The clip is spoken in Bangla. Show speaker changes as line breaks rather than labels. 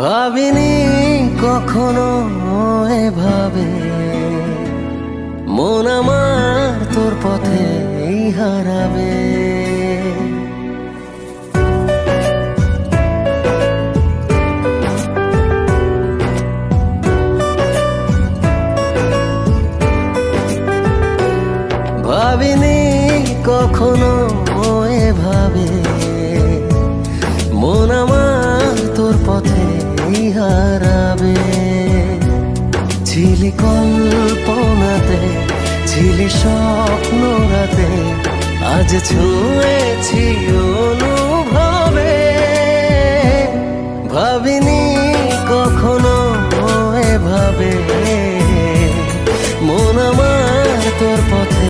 ভাবিনি কখনো এভাবে মন আমার তোর পথে হারাবে। ভাবিনি কখনো এভাবে মন আমার তোর পথে হারাবে। ছিলি কল্পনাতে, ছিলি স্বপ্ন রাতে, আজ ছুঁয়েছি অনুভব।